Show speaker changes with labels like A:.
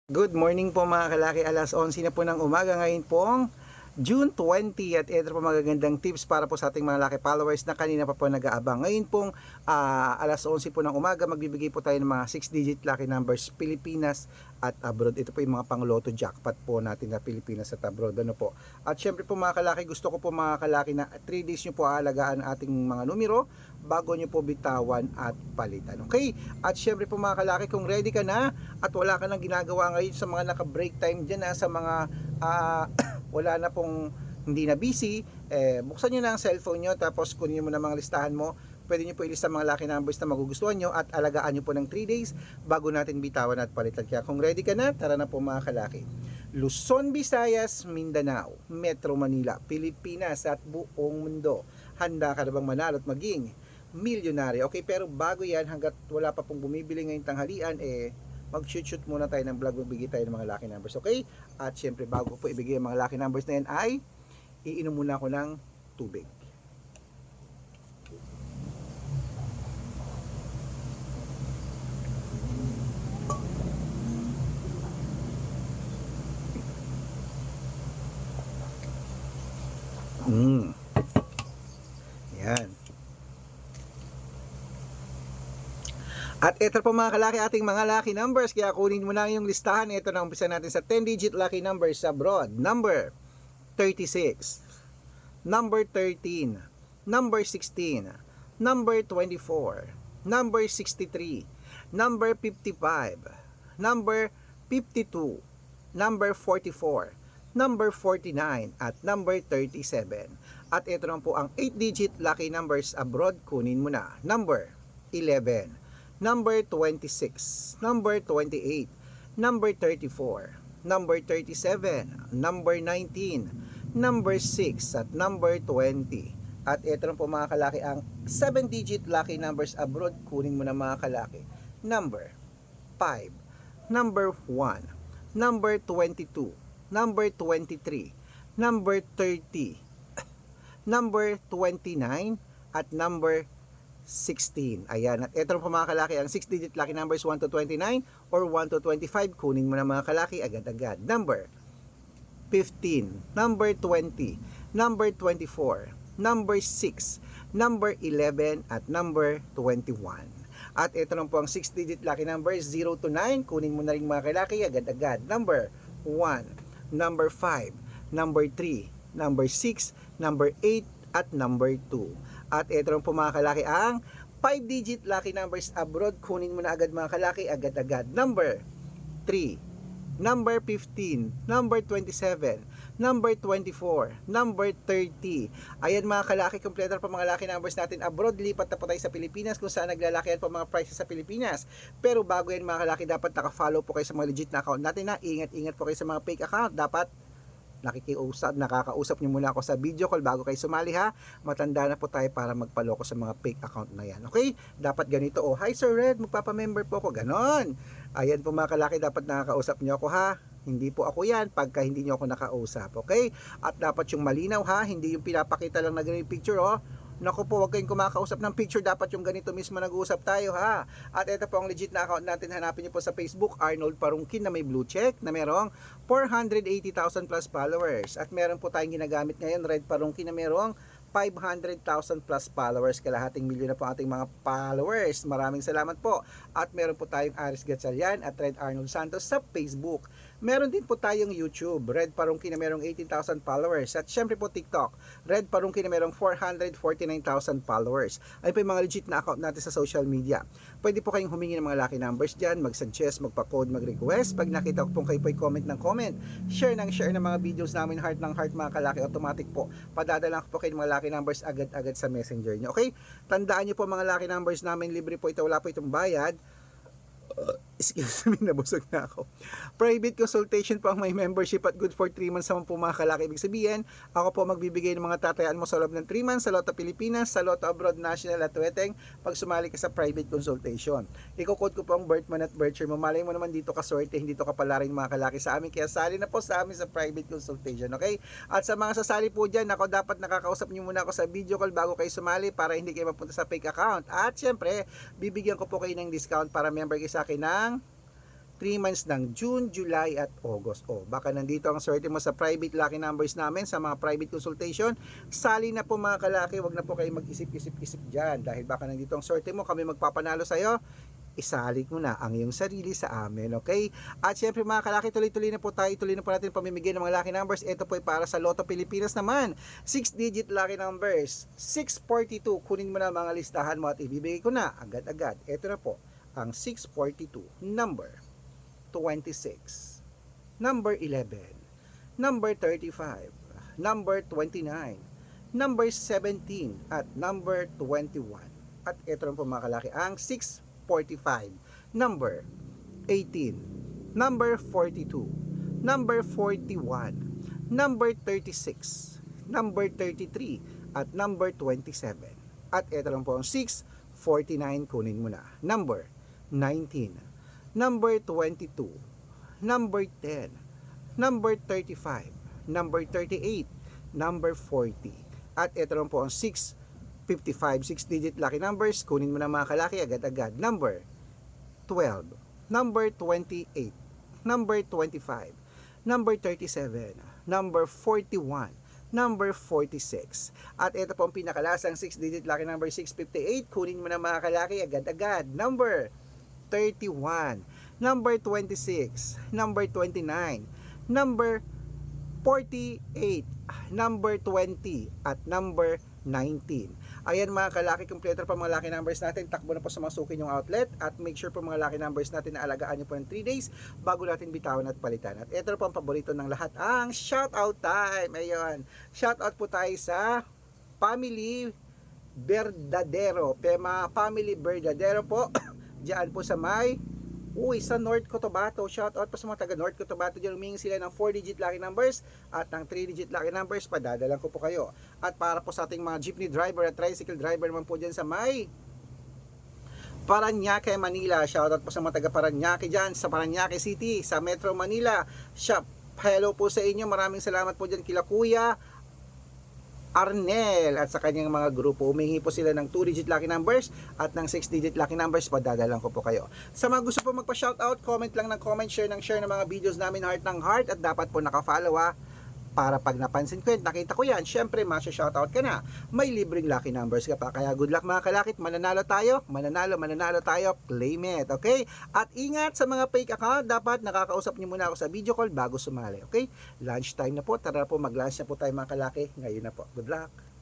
A: Good morning po mga kalaki, alas 11 na po ng umaga ngayon pong June 20 at ito po magagandang tips para po sa ating mga laki followers na kanina pa po nag-aabang. Ngayon pong alas 11 po ng umaga magbibigay po tayo ng mga 6-digit lucky numbers Pilipinas at abroad. Ito po yung mga pang-lotto jackpot po natin na Pilipinas at abroad. Ano po? At syempre po mga kalaki, gusto ko po mga kalaki na 3 days nyo po aalagaan ating mga numero bago nyo po bitawan at palitan. Okay? At syempre po mga kalaki, kung ready ka na at wala ka nang ginagawa ngayon sa mga naka-break time dyan sa mga wala na pong hindi na busy, buksan nyo na ang cellphone nyo tapos kunin mo na mga listahan mo. Pwede nyo po ilista mga lucky numbers na magugustuhan nyo at alagaan nyo po ng 3 days bago natin bitawan at palitan. Kaya kung ready ka na, tara na po mga kalaki. Luzon, Visayas, Mindanao, Metro Manila, Pilipinas at buong mundo. Handa ka na bang manalo at maging milyonaryo? Okay, pero bago yan, hanggat wala pa pong bumibili ngayong tanghalian, mag-shoot muna tayo ng vlog, magbigay tayo ng mga lucky numbers, okay? At syempre bago po ibigay ang mga lucky numbers na yan ay iinom muna ako ng tubig. Yan. At ito po mga kalaki ating mga lucky numbers, kaya kunin mo na yung listahan. Ito na umpisa natin sa 10-digit lucky numbers abroad. Number 36, number 13, number 16, number 24, number 63, number 55, number 52, number 44, number 49, at number 37. At ito na po ang 8-digit lucky numbers abroad. Kunin mo na. Number 11, number 26, number 28, number 34, number 37, number 19, number 6, at number 20. At ito na po mga kalaki ang 7-digit lucky numbers abroad. Kunin mo na mga kalaki. Number 5, number 1, number 22, number 23, number 30, number 29, at number 16. Ayan. At ito po mga kalaki ang 6-digit lucky numbers 1 to 29 or 1 to 25. Kunin mo na mga kalaki agad-agad. Number 15, number 20, number 24, number 6, number 11, at number 21. At ito lang po ang 6-digit lucky numbers 0 to 9. Kunin mo na rin mga kalaki agad-agad. Number 1, number 5, number 3, number 6, number 8, at number 2. At ito lang po mga kalaki ang 5-digit lucky numbers abroad. Kunin mo na agad mga kalaki agad-agad. Number 3, number 15, number 27, number 24, number 30. Ayan mga kalaki, kompleto pa mga lucky numbers natin abroad. Lipat na po tayo sa Pilipinas kung saan naglalakihan po mga prices sa Pilipinas. Pero bago yan mga kalaki, dapat naka-follow po kayo sa mga legit na account natin na. Ingat-ingat po kayo sa mga fake account. Dapat nakakausap nyo muna ako sa video call bago kayo sumali ha. Matanda na po tayo para magpaloko sa mga fake account na yan. Okay? Dapat ganito. Oh, hi Sir Red, magpapamember po ako. Ganon. Ayan po mga kalaki, dapat nakakausap nyo ako ha. Hindi po ako yan pagka hindi nyo ako nakausap. Okay? At dapat yung malinaw ha. Hindi yung pinapakita lang na ganun yung picture oh. Naku po, huwag kayong kumakausap ng picture. Dapat yung ganito mismo nag-uusap tayo ha. At ito po ang legit na account natin. Hanapin niyo po sa Facebook, Arnold Parungkin na may blue check na merong 480,000 plus followers. At meron po tayong ginagamit ngayon, Red Parungkin na merong 500,000 plus followers. Kalahating milyon na po ating mga followers. Maraming salamat po. At meron po tayong Aris Gatchalian at Red Arnold Santos sa Facebook. Meron din po tayong YouTube, Red Parungkin na merong 18,000 followers. At syempre po TikTok, Red Parungkin na merong 449,000 followers. Ay po yung mga legit na account natin sa social media. Pwede po kayong humingi ng mga lucky numbers dyan, mag-suggest, magpa-code, mag-request. Pag nakita ko pong kayo po comment ng comment, share ng mga videos namin, heart ng heart mga kalaki, automatic po. Padadala ko po kayo ng mga lucky numbers agad-agad sa messenger nyo. Okay? Tandaan nyo po mga lucky numbers namin, libre po ito, wala po itong bayad. Excuse me, nabusog na ako. Private consultation po ang may membership at good for 3 months naman po mga kalaki. Ibig sabihin, ako po magbibigay ng mga tatayaan mo sa loob ng 3 months sa Lotto Pilipinas, sa Lotto Abroad National at Weteng pag sumali ka sa private consultation. Iko-code ko po ang birth month at birth year mo. Malay mo naman dito ka swerte, hindi to kapalarin mga kalaki sa amin. Kaya sali na po sa amin sa private consultation, okay? At sa mga sasali po dyan, ako dapat nakakausap nyo muna ako sa video call bago kayo sumali para hindi kayo mapunta sa fake account. At syempre, bibigyan ko po kayo ng discount para member kayo sa akin ng 3 months ng June, July at August. O, baka nandito ang swerte mo sa private lucky numbers namin, sa mga private consultation. Sali na po mga kalaki, wag na po kayo mag-isip-isip-isip dyan. Dahil baka nandito ang swerte mo, kami magpapanalo sa'yo. Isalik mo na ang iyong sarili sa amin, okay? At syempre mga kalaki, tuloy-tuloy na po tayo, tuloy na po natin pamimigay ng mga lucky numbers. Ito po ay para sa Lotto Pilipinas naman. 6-digit lucky numbers, 642. Kunin mo na mga listahan mo at ibibigay ko na agad-agad. Ito na po, ang 642, number 26, number 11, number 35, number 29, number 17, at number 21. At ito na po mga kalaki, ang 645, number 18, number 42, number 41, number 36, number 33, at number 27. At ito lang po ang 649, kunin mo na. Number 19, number 22, number 10, number 35, number 38, number 40. At ito lang po ang 655, 6-digit lucky numbers. Kunin mo na mga kalaki agad-agad. Number 12, number 28, number 25, number 37, number 41, number 46. At ito po ang pinakalasang 6-digit lucky number 658. Kunin mo na mga kalaki agad-agad. Number 31, number 26, number 29, number 48, number 20, at number 19. Ayan mga kalaki, kompleto pa mga lucky numbers natin. Takbo na po sa masukin yung outlet at make sure po mga lucky numbers natin na alagaan nyo po ng 3 days bago natin bitawan at palitan. At ito po ang paborito ng lahat, ang shoutout time. Ayun, shoutout po tayo sa Family Verdadero. Mga Family Verdadero po diyan po sa sa North Cotabato. Shout out po sa mga taga North Cotabato diyan, humingi sila ng 4-digit lucky numbers at ng 3-digit lucky numbers, padadalan ko po kayo. At para po sa ating mga jeepney driver at tricycle driver naman po diyan sa Parañaque, Manila. Shout out po sa mga taga Parañaque diyan sa Parañaque City, sa Metro Manila. Hello po sa inyo. Maraming salamat po diyan kila Kuya Arnel at sa kanyang mga grupo. Humingi po sila ng 2-digit lucky numbers at ng 6-digit lucky numbers, padadalan ko po kayo. Sa mga gusto po magpa-shoutout, comment lang ng comment, share ng mga videos namin, heart ng heart, at dapat po naka-follow para pag napansin ko yun, nakita ko yan, syempre masya-shoutout ka na. May libreng lucky numbers ka pa. Kaya good luck mga kalakit, mananalo tayo, mananalo tayo, claim it, okay? At ingat sa mga fake account, dapat nakakausap niyo muna ako sa video call bago sumali, okay? Lunch time na po, tara po, mag-lunch na po tayo mga kalaki, ngayon na po. Good luck!